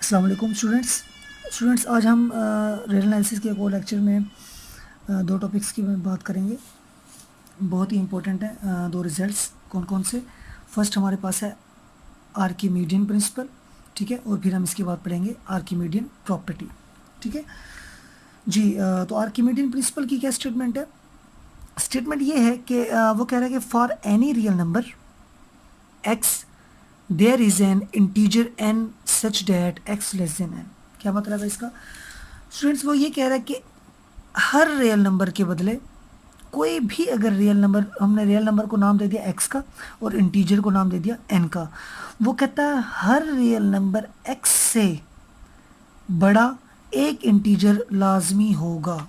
अस्सलाम वालेकुम स्टूडेंट्स आज हम रियल एनालिसिस के एक और लेक्चर में दो टॉपिक्स की बात करेंगे। बहुत ही इंपॉर्टेंट है दो रिजल्ट्स। कौन कौन से? फर्स्ट हमारे पास है आर्किमीडियन प्रिंसिपल, ठीक है, और फिर हम इसके बाद पढ़ेंगे आर्किमीडियन प्रॉपर्टी, ठीक है जी। तो आर्किमीडियन प्रिंसिपल की क्या स्टेटमेंट है? स्टेटमेंट ये है कि वो कह रहा है कि for any real number X there is an integer N such that X less than N. क्या मतलब है इसका? स्टूडेंट्स वो ये कह रहा है कि हर रियल नंबर के बदले कोई भी अगर रियल नंबर, हमने रियल नंबर को नाम दे दिया एक्स का और इंटीजर को नाम दे दिया एन का, वो कहता है हर रियल नंबर एक्स से बड़ा एक इंटीजर लाजमी होगा,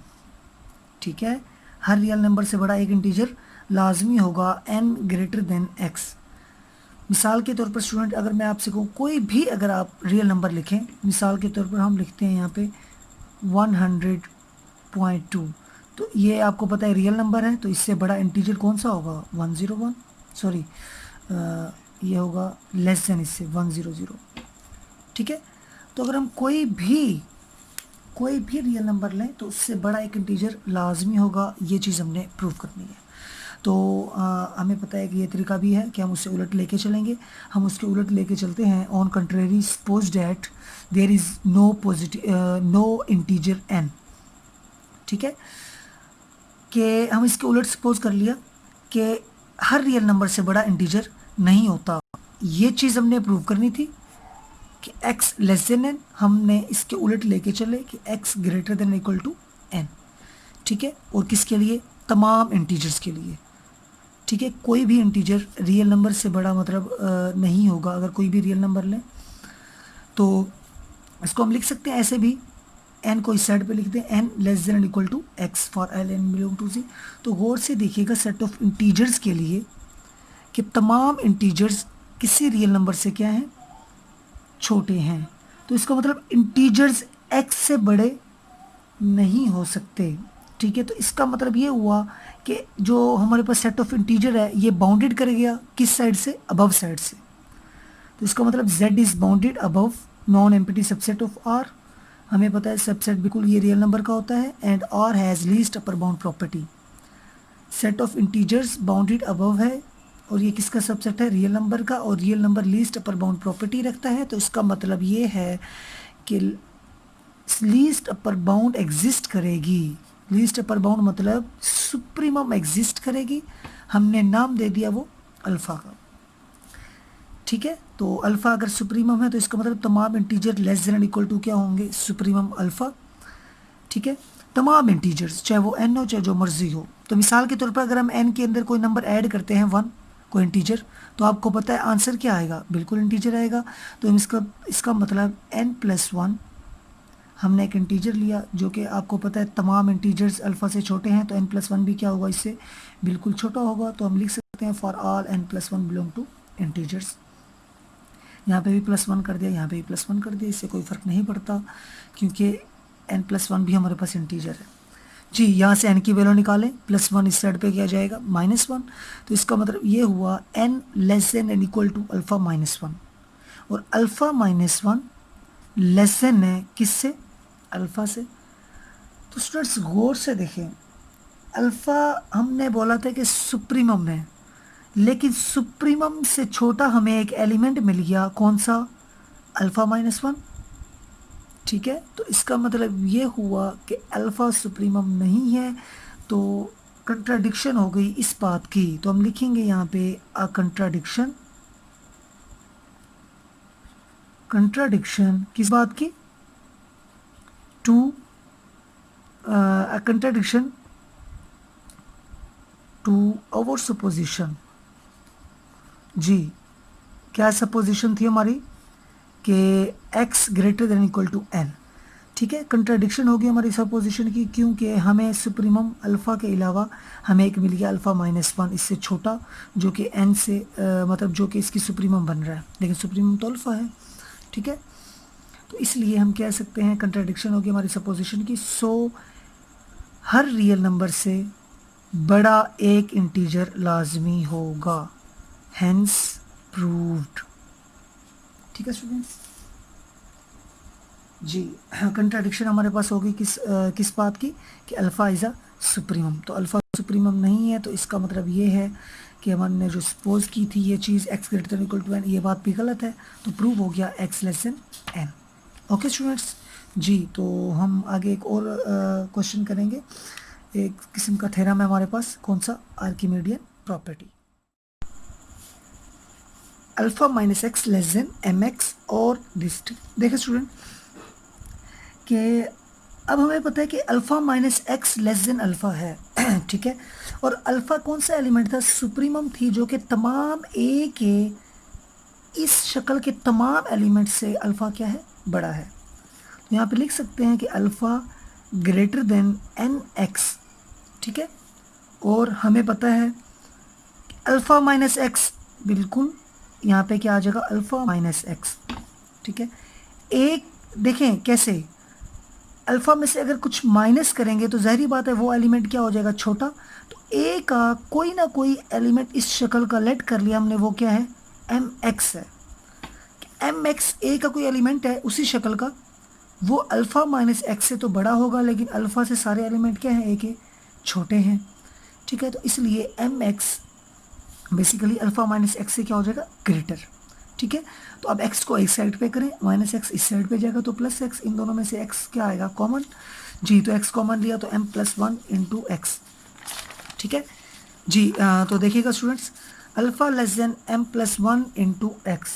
ठीक है। हर रियल नंबर से बड़ा एक इंटीजर लाजमी होगा एन ग्रेटर देन एक्स। मिसाल के तौर पर स्टूडेंट, अगर मैं आपसे कहूँ कोई भी अगर आप रियल नंबर लिखें, मिसाल के तौर पर हम लिखते हैं यहाँ पे 100.2, तो ये आपको पता है रियल नंबर है, तो इससे बड़ा इंटीजर कौन सा होगा? 101, सॉरी ये होगा लेस देन इससे 100, ठीक है। तो अगर हम कोई भी रियल नंबर लें तो उससे बड़ा एक इंटीजर लाजमी होगा, ये चीज़ हमने प्रूव करनी है। तो हमें पता है कि ये तरीका भी है कि हम उससे उलट लेके चलेंगे। हम उसके उलट लेके चलते हैं। On contrary suppose that there is no integer N, ठीक है, कि हम इसके उलट सपोज कर लिया कि हर रियल नंबर से बड़ा इंटीजर नहीं होता। ये चीज़ हमने प्रूव करनी थी कि x लेस देन एन, हमने इसके उलट लेके चले कि x greater than equal to N, ठीक है। और किसके लिए? तमाम इंटीजर्स के लिए, ठीक है। कोई भी इंटीजर रियल नंबर से बड़ा मतलब नहीं होगा। अगर कोई भी रियल नंबर लें तो इसको हम लिख सकते हैं ऐसे भी, एन को इस साइड पे लिखते हैं n less than equal to x for all n belong to C. तो गौर से देखिएगा सेट ऑफ इंटीजर्स के लिए कि तमाम इंटीजर्स किसी रियल नंबर से क्या हैं? छोटे हैं। तो इसका मतलब इंटीजर्स एक्स से बड़े नहीं हो सकते, ठीक है। तो इसका मतलब ये हुआ कि जो हमारे पास सेट ऑफ इंटीजर है ये बाउंडेड कर गया किस साइड से? अबव साइड से। तो इसका मतलब z is bounded above non empty subset of r। हमें पता है सबसेट बिल्कुल ये रियल नंबर का होता है and r has least upper bound property. Set of integers bounded above है और ये किसका सबसेट है? रियल नंबर का, और real number least upper bound property रखता है। तो इसका मतलब ये है कि लीस्ट अपर बाउंड एग्जिस्ट करेगी। लीस्ट अपर बाउंड मतलब सुप्रीमम एग्जिस्ट करेगी। हमने नाम दे दिया वो अल्फ़ा का, ठीक है। तो अल्फ़ा अगर सुप्रीमम है तो इसका मतलब तमाम integer less than equal to क्या होंगे? सुप्रीमम अल्फ़ा, ठीक है। तमाम इंटीजर्स चाहे वो एन हो चाहे जो मर्जी हो। तो मिसाल के तौर पर अगर हम एन के अंदर कोई नंबर ऐड करते हैं 1, कोई इंटीजर, तो आपको पता है आंसर क्या आएगा? बिल्कुल इंटीजर आएगा। तो इसका मतलब एन प्लस 1, हमने एक इंटीजर लिया जो कि आपको पता है तमाम इंटीजर्स अल्फ़ा से छोटे हैं, तो एन प्लस 1 भी क्या होगा? इससे बिल्कुल छोटा होगा। तो हम लिख सकते हैं for all N plus 1 belong to integers. यहाँ पे भी +1 कर दिया, यहाँ पे भी +1 कर दिया, इससे कोई फ़र्क नहीं पड़ता क्योंकि n+1 भी हमारे पास इंटीजर है जी। यहाँ से n की वैल्यू निकालें, +1 इस साइड पे क्या जाएगा? -1। तो इसका मतलब ये हुआ n less than N equal to alpha -1, और अल्फ़ा -1 लेस देन है किससे? अल्फ़ा से। तो स्टूडेंट्स गौर से देखें, अल्फ़ा हमने बोला था कि सुप्रीमम है, लेकिन सुप्रीमम से छोटा हमें एक एलिमेंट मिल गया, कौन सा? अल्फ़ा -1, ठीक है। तो इसका मतलब ये हुआ कि अल्फ़ा सुप्रीमम नहीं है। तो कंट्राडिक्शन हो गई इस बात की। तो हम लिखेंगे यहाँ पे अ कंट्राडिक्शन। कंट्राडिक्शन किस बात की? To a contradiction to our supposition जी। क्या सपोजिशन थी हमारी? कि x greater than equal to n, ठीक है। कंट्राडिक्शन होगी हमारी सपोजिशन की, क्योंकि हमें सुप्रीमम अल्फ़ा के अलावा हमें एक मिल गया अल्फ़ा -1 इससे छोटा, जो कि n से मतलब जो कि इसकी सुप्रीमम बन रहा है, लेकिन सुप्रीमम तो अल्फ़ा है, ठीक है। तो इसलिए हम कह सकते हैं कंट्राडिक्शन होगी हमारी सपोजिशन की। सो हर रियल नंबर से बड़ा एक इंटीजर लाजमी होगा, हैंस प्रूव्ड, ठीक है स्टूडेंट्स। जी कंट्राडिक्शन हमारे पास होगी किस बात की कि अल्फ़ा इज़ अ सुप्रीमम। तो अल्फ़ा सुप्रीमम नहीं है, तो इसका मतलब ये है कि हमने जो सपोज की थी ये चीज़ x greater than equal to N, ये बात भी गलत है। तो प्रूव हो गया x less than N. Okay students जी, तो हम आगे एक और क्वेश्चन करेंगे। एक किस्म का थ्योरम है हमारे पास, कौन सा, Archimedean property. Alpha minus x less than M x और डिस्ट। देखिए स्टूडेंट कि अब हमें पता है कि alpha minus x less then alpha है ठीक है, और अल्फ़ा कौन सा एलिमेंट था, सुप्रीमम थी, जो कि तमाम ए के इस शक्ल के तमाम एलिमेंट से अल्फ़ा क्या है, बड़ा है। तो यहाँ पे लिख सकते हैं कि alpha greater than N X, ठीक है, और हमें पता है अल्फ़ा माइनस एक्स, बिल्कुल यहाँ पे क्या आ जाएगा, अल्फ़ा माइनस एक्स, ठीक है। एक देखें कैसे, अल्फ़ा में से अगर कुछ माइनस करेंगे तो ज़ाहिर बात है वो एलिमेंट क्या हो जाएगा, छोटा। तो ए का कोई ना कोई एलिमेंट इस शक्ल का लेट कर लिया हमने, वो क्या है, एम एक्स है। एम एक्स ए का कोई एलिमेंट है उसी शक्ल का, वो अल्फ़ा माइनस एक्स से तो बड़ा होगा, लेकिन अल्फ़ा से सारे एलिमेंट क्या हैं, ए के छोटे हैं, ठीक है। तो इसलिए M X basically alpha minus X से क्या हो जाएगा, ग्रेटर, ठीक है। तो अब x को इस साइड पे करें, माइनस एक्स इस साइड पे जाएगा, तो प्लस एक्स, इन दोनों में से x क्या आएगा, कॉमन। जी, तो x कॉमन लिया तो m plus one into X, ठीक है जी। तो देखिएगा students, alpha less then m plus one into X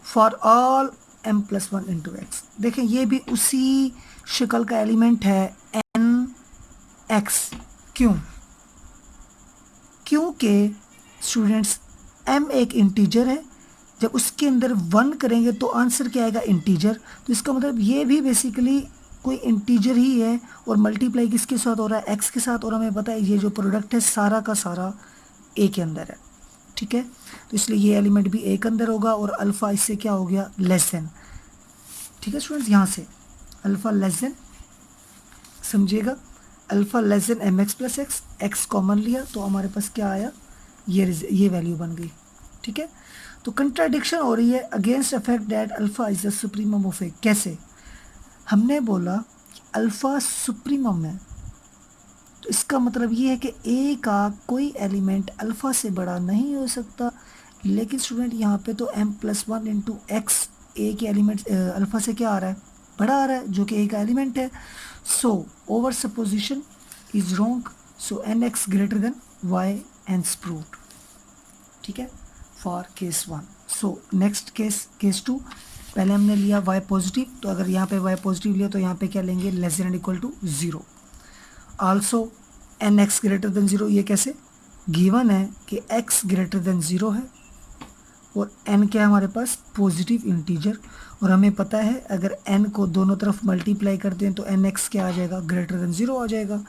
for all m plus one into X. देखें ये भी उसी शक्ल का एलिमेंट है एन एक्स। क्योंकि स्टूडेंट्स m एक इंटीजर है, जब उसके अंदर वन करेंगे तो आंसर क्या आएगा, इंटीजर। तो इसका मतलब ये भी बेसिकली कोई इंटीजर ही है, और मल्टीप्लाई किसके साथ हो रहा है, x के साथ, और हमें पता है ये जो प्रोडक्ट है सारा का सारा a के अंदर है, ठीक है। तो इसलिए ये एलिमेंट भी a के अंदर होगा, और अल्फ़ा इससे क्या हो गया, लेस देन, ठीक है स्टूडेंट्स। यहाँ से अल्फ़ा लेस देन, समझिएगा, alpha less than M X plus X, X common लिया तो हमारे पास क्या आया, ये वैल्यू बन गई, ठीक है। तो कंट्राडिक्शन हो रही है against the fact that alpha is the supremum of A. कैसे, हमने बोला कि अल्फ़ा सुप्रीमम है, तो इसका मतलब ये है कि ए का कोई एलिमेंट अल्फ़ा से बड़ा नहीं हो सकता। लेकिन स्टूडेंट यहाँ पे तो m plus one into x A के एलिमेंट अल्फ़ा से क्या आ रहा है, बड़ा आ रहा है, जो कि ए का एलिमेंट है। So our supposition is wrong, so N X greater than Y and proved, ठीक है, for case one. So next case two, पहले हमने लिया y पॉजिटिव, तो अगर यहाँ पे y पॉजिटिव लिया तो यहाँ पे क्या लेंगे, less than equal to zero. Also N X greater than zero, ये कैसे, गिवन है कि x ग्रेटर देन ज़ीरो है, और n क्या है हमारे पास, पॉजिटिव इंटीजर, और हमें पता है अगर n को दोनों तरफ मल्टीप्लाई करते हैं तो एन एक्स क्या आ जाएगा, ग्रेटर देन ज़ीरो आ जाएगा।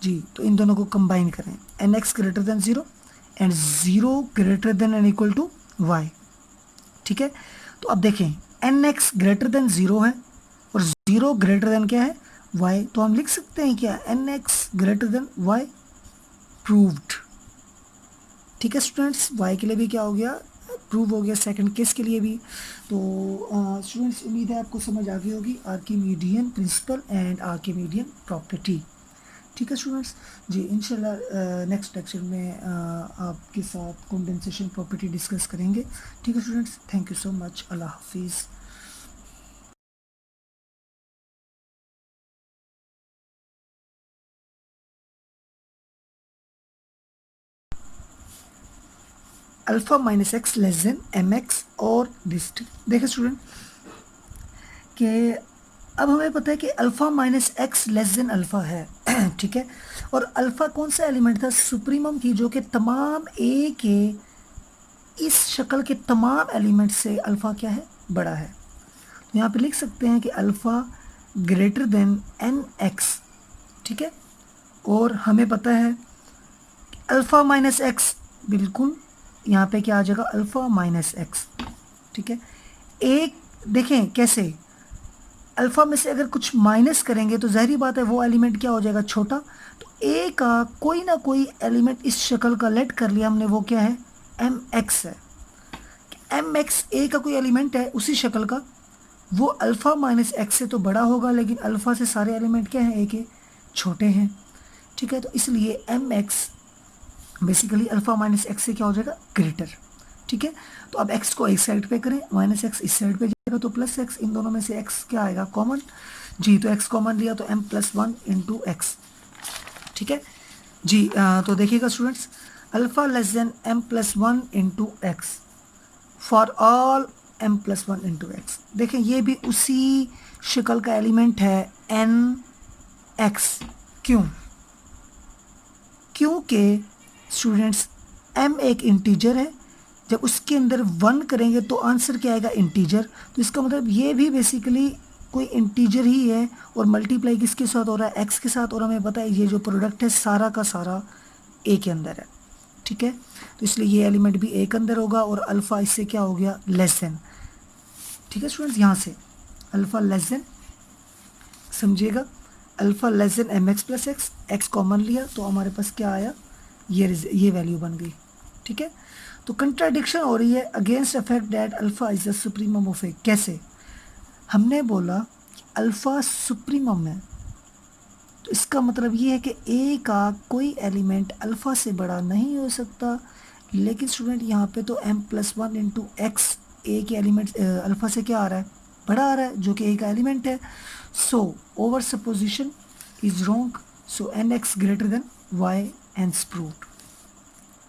जी, तो इन दोनों को कंबाइन करें, N X greater than zero and zero greater than N equal to Y, ठीक है। तो अब देखें N X greater than zero है और ज़ीरो ग्रेटर देन क्या है, वाई, तो हम लिख सकते हैं क्या, N X greater than Y, proved, ठीक है स्टूडेंट्स। वाई के लिए भी क्या हो गया, प्रूव हो गया, सेकंड केस के लिए भी। तो स्टूडेंट्स उम्मीद है आपको समझ आ गई होगी आर्किमीडियन प्रिंसिपल एंड आर्किमीडियन प्रॉपर्टी, ठीक है स्टूडेंट्स जी। इंशाल्लाह नेक्स्ट लेक्चर में आपके साथ कंडेंसेशन प्रॉपर्टी डिस्कस करेंगे, ठीक है students. Thank you so much, अल्लाह हाफिज़। Alpha minus x less than M x और डिस्ट। देखिए स्टूडेंट कि अब हमें पता है कि alpha minus x less then alpha है ठीक है, और अल्फ़ा कौन सा एलिमेंट था, सुप्रीमम थी, जो कि तमाम ए के इस शक्ल के तमाम एलिमेंट से अल्फ़ा क्या है, बड़ा है। तो यहाँ पे लिख सकते हैं कि alpha greater than N X, ठीक है, और हमें पता है अल्फ़ा माइनस एक्स, बिल्कुल यहाँ पे क्या आ जाएगा, अल्फ़ा माइनस एक्स, ठीक है। एक देखें कैसे, अल्फ़ा में से अगर कुछ माइनस करेंगे तो ज़ाहिर बात है वो एलिमेंट क्या हो जाएगा, छोटा। तो ए का कोई ना कोई एलिमेंट इस शक्ल का लेट कर लिया हमने, वो क्या है, एम एक्स है। एम एक्स ए का कोई एलिमेंट है उसी शक्ल का, वो अल्फ़ा माइनस एक्स से तो बड़ा होगा, लेकिन अल्फ़ा से सारे एलिमेंट क्या हैं, एक है, छोटे हैं। ठीक है, तो इसलिए M X basically alpha minus X से क्या हो जाएगा, ग्रेटर। ठीक है, तो अब एक्स को इस साइड पे करें, माइनस एक्स इस साइड पे जाएगा तो प्लस एक्स, इन दोनों में से एक्स क्या आएगा, कॉमन। जी, तो एक्स कॉमन लिया तो M plus one into X. ठीक है जी, तो देखिएगा students, alpha less than M plus one into X for all M plus one into X. देखें, ये भी उसी शक्ल का एलिमेंट है, एन एक्स। क्यों? क्योंकि स्टूडेंट्स m एक इंटीजर है, जब उसके अंदर वन करेंगे तो आंसर क्या आएगा, इंटीजर। तो इसका मतलब ये भी बेसिकली कोई इंटीजर ही है, और मल्टीप्लाई किसके साथ हो रहा है, x के साथ, और हमें पता है ये जो प्रोडक्ट है सारा का सारा a के अंदर है। ठीक है, तो इसलिए ये एलिमेंट भी a के अंदर होगा, और अल्फ़ा इससे क्या हो गया, लेस देन। ठीक है स्टूडेंट्स, यहाँ से अल्फ़ा लेस देन, समझिएगा, alpha less than M X plus X, X common लिया तो हमारे पास क्या आया, ये वैल्यू बन गई। ठीक है, तो कंट्राडिक्शन हो रही है, against the fact that alpha is the supremum of A. कैसे? हमने बोला कि अल्फ़ा सुप्रीमम है, तो इसका मतलब ये है कि ए का कोई एलिमेंट अल्फ़ा से बड़ा नहीं हो सकता। लेकिन स्टूडेंट यहाँ पे तो M plus one into x, A के एलिमेंट अल्फ़ा से क्या आ रहा है, बड़ा आ रहा है, जो कि ए का एलिमेंट है। So our supposition is wrong, so N X greater than Y and proved.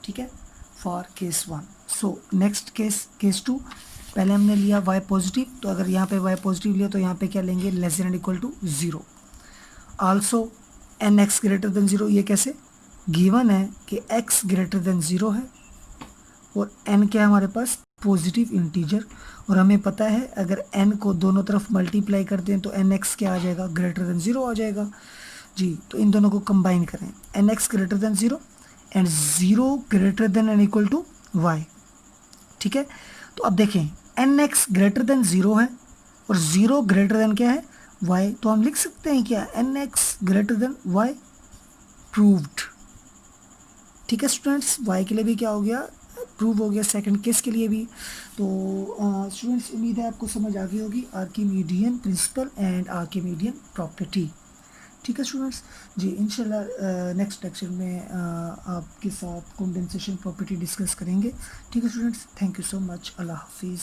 ठीक है, for case one. So next case, case two, पहले हमने लिया y पॉजिटिव, तो अगर यहाँ पे y पॉजिटिव लिया तो यहाँ पे क्या लेंगे, less than and equal to zero. Also N X greater than zero, ये कैसे, गिवन है कि x ग्रेटर देन ज़ीरो है, और n क्या है हमारे पास, पॉजिटिव इंटीजर, और हमें पता है अगर n को दोनों तरफ मल्टीप्लाई करते हैं तो एन एक्स क्या आ जाएगा, ग्रेटर देन ज़ीरो आ जाएगा। जी, तो इन दोनों को कंबाइन करें, N X greater than zero and zero greater than and equal to Y. ठीक है, तो अब देखें, N X greater than zero है और ज़ीरो ग्रेटर देन क्या है, वाई, तो हम लिख सकते हैं क्या, N X greater than Y, proved. ठीक है स्टूडेंट्स, वाई के लिए भी क्या हो गया, प्रूव हो गया, सेकंड केस के लिए भी। तो स्टूडेंट्स उम्मीद है आपको समझ आ गई होगी आर्किमीडियन प्रिंसिपल एंड आर्किमीडियन प्रॉपर्टी। ठीक है स्टूडेंट्स, जी इंशाल्लाह नेक्स्ट लेक्चर में आपके साथ कंडेंसेशन प्रॉपर्टी डिस्कस करेंगे। ठीक है students, thank you so much, अल्लाह हाफिज़।